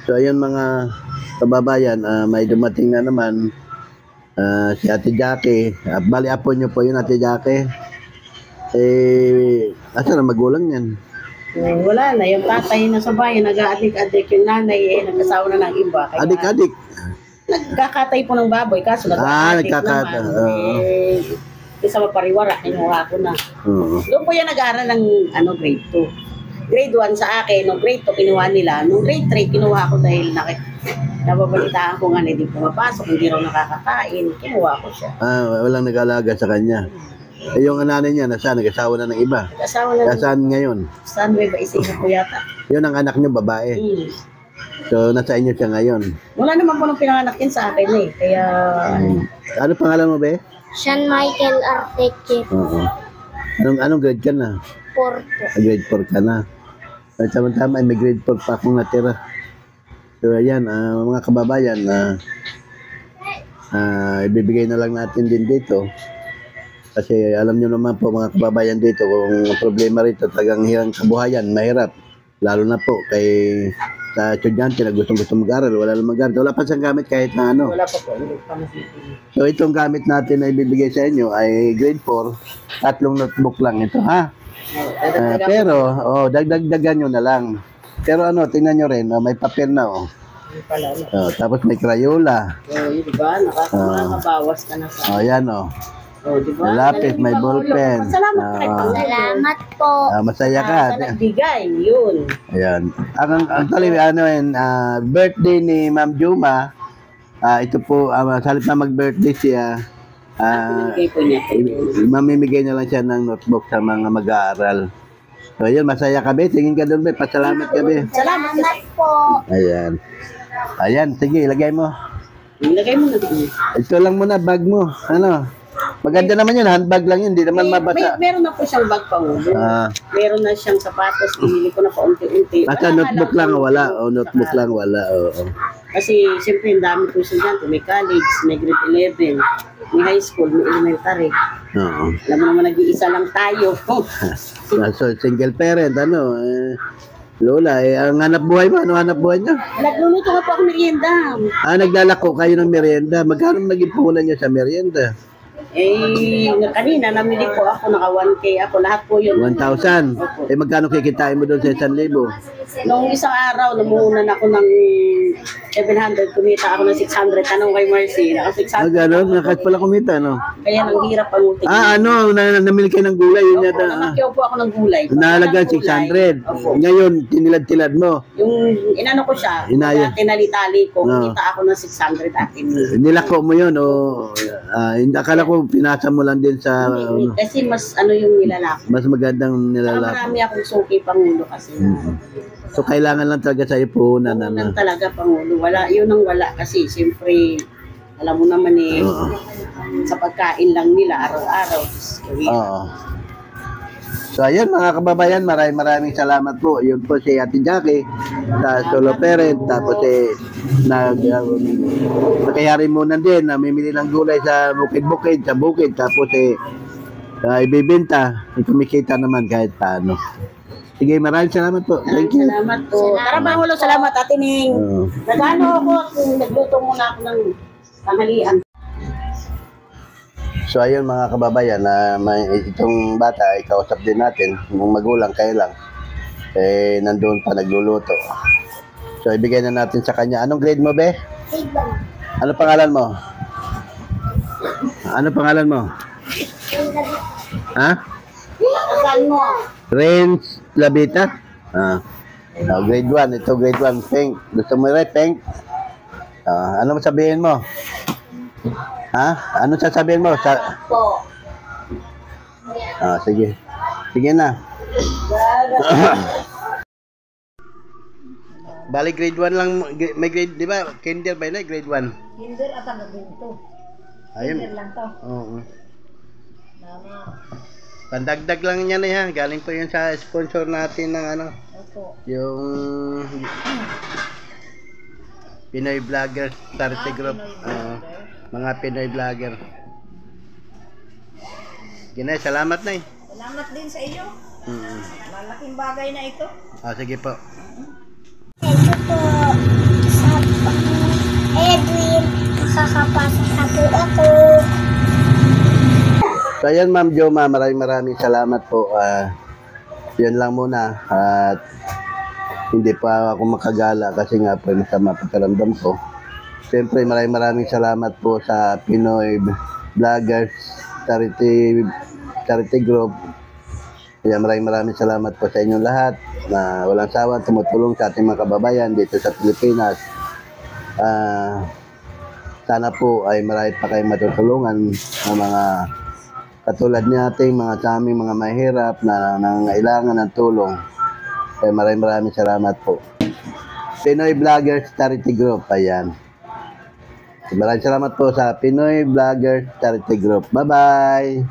So ayun mga kababayan, may dumating na naman si Ate Jackie. Bali apo niyo po yun, Ate Jackie. Asan ang magulang yan? Wala na, yung tatay na sa bayan, nag-aadik-adik, yung nanay nagkasawa na ng iba. Adik-adik? Nagkakatay po ng baboy, kaso nag-aadik naman. Isa mapariwara, kinuha ko na. Doon po yan nag-aaral ng grade 2. Grade 1 sa akin, no grade 2 kinuha nila. Nung grade 3 kinuha ko dahil nababalitaan ko nga na hindi pumapasok, hindi raw nakakakain. Kinuha ko siya. Walang nag-alaga sa kanya. Yung nanay niya, nag-asawa na ng iba. Nag-asawa na. Saan ngayon? Saan ba isipin ko yata? Yun ang anak niyo, babae. So, nasa inyo siya ngayon. Wala naman po nung pinanganak din sa akin eh. Kaya... Ano pangalan mo, be? Sean Michael Arteche. Anong grade ka na? 4 po. Grade 4 ka na. At tama-tama, may grade 4 pa akong natira. So, ayan, mga kababayan, ibibigay na lang natin din dito. Kasi alam nyo naman po mga kababayan dito, kung problema rito, tagang hirang kabuhayan, mahirap. Lalo na po kay sa estudyante na gustong mag-aral, wala namang gamit. Wala pa siyang gamit kahit na ano. Wala pa po, hindi pa masipin. So itong gamit natin na ibibigay sa inyo ay grade 4, 3 notebook lang ito, ha? Pero, dagdagan nyo na lang. Pero tingnan nyo rin, may papel na, tapos may Crayola. Diba? Nakakabawas ka na sa... Yan, diba? Lapis, may ballpen. Salamat po. Masaya ka. Sa nagbigay, yun. Ayan. Ang tali, birthday ni Ma'am Juma, ito po, salip na mag-birthday siya, mamimigay na lang siya ng notebook sa mga mag-aaral. So, yun, masaya ka, be. Tingin ka doon, be. Pasalamat ka, be. Salamat po. Ayan. Ayan, sige, ilagay mo. Ilagay mo na doon. Ito lang muna, bag mo. Maganda naman yun, handbag lang yun, hindi naman mabasa. Meron na po siyang bag pangulo. Meron na siyang sapatos, pinili ko na pa unti-unti. Basta notebook lang, wala. Notebook lang, wala. Kasi, siyempre, ang dami po estudyante. May college, may grade 11, may high school, may elementary. Alam mo naman, nag-iisa lang tayo. So, single parent, Lola, ang hanap buhay mo, ano hanap buhay niya? Nagluluto nga po ako merienda. Naglalako kayo ng merienda. Magkano naging puhunan niya sa merienda? Kanina namili po ako, naka 1K ako, lahat po yun. 1,000? Magkano kikitain mo doon sa 1,000? Nung isang araw, namuhunan ako ng 700, kumita ako ng 600. Tanong kay Marcy, naka 600. Gano'n? Nakas pala kumita, no? Kaya nang hirap ang utik. Namili kayo ng gulay, yun yata. Namakyaw po ako ng gulay. Nahalaga 600. Ngayon, tinilad-tilad mo. Yung inano ko siya, tinalitali ko, kumita ako ng 600 atin. Nilako mo yun, akala ko pinasa mo lang din sa... Kasi mas yung nilalako. Mas magandang nilalako. Marami akong suki, Pangulo, kasi. So, kailangan lang talaga sa'yo puhunan. Puhunan talaga, Pangulo. Wala, yun ang wala. Kasi, siyempre, alam mo naman sa pagkain lang nila, araw-araw. So, ayun mga kababayan, maraming salamat po. Yun po si Ate Jackie, sa solo parent. Tapos, nakayari muna din, namimili ng gulay sa bukid-bukid, sa bukid. Tapos, ibibenta. Kumikita naman kahit paano. Sige, maraming salamat po. Thank you. Salamat po. Tara, Pangulo, salamat, Ate Ning. Nagano ako, nagluto muna ako ng tanghalian. So ayun mga kababayan, itong bata ay kausap din natin, yung magulang kailang, nandun pa nagluluto. So ibigay na natin sa kanya. Anong grade mo, be? Ano pangalan mo? Ano pangalan mo? Saan mo? Renz Labita? Grade 1. Ito grade 1. Pink. Gusto mo rin, Pink? Ano sabihin mo? Ano sasabihin mo? Po. Sige. Sige na. Bali grade 1 lang, may grade, di ba? Kinder ba yun? Grade 1? Kinder at ang ito. Ayun. Kinder lang to. Oo. Pandagdag lang niya na yan. Galing po yun sa sponsor natin ng yung Pinoy Vlogger Charity Group. Mga Pinoy Vlogger. Ginay, salamat na. Salamat din sa iyo. Malaking bagay na ito. Sige po. Thank you po. So ayan Ma'am Joma, maraming salamat po. Yan lang muna at hindi pa ako makagala kasi nga po masama pakiramdam ko. Siyempre maraming salamat po sa Pinoy Vloggers Charity Group. Kaya maraming salamat po sa inyong lahat na walang sawa tumutulong sa ating mga kababayan dito sa Pilipinas. Sana po ay marami pa kayong matutulungan ng mga katulad nating mga sa aming mga mahirap na nangailangan ng tulong. Kaya maraming salamat po. Pinoy Vloggers Charity Group, ayan. Maraming salamat po sa Pinoy Vloggers Charity Group. Bye-bye!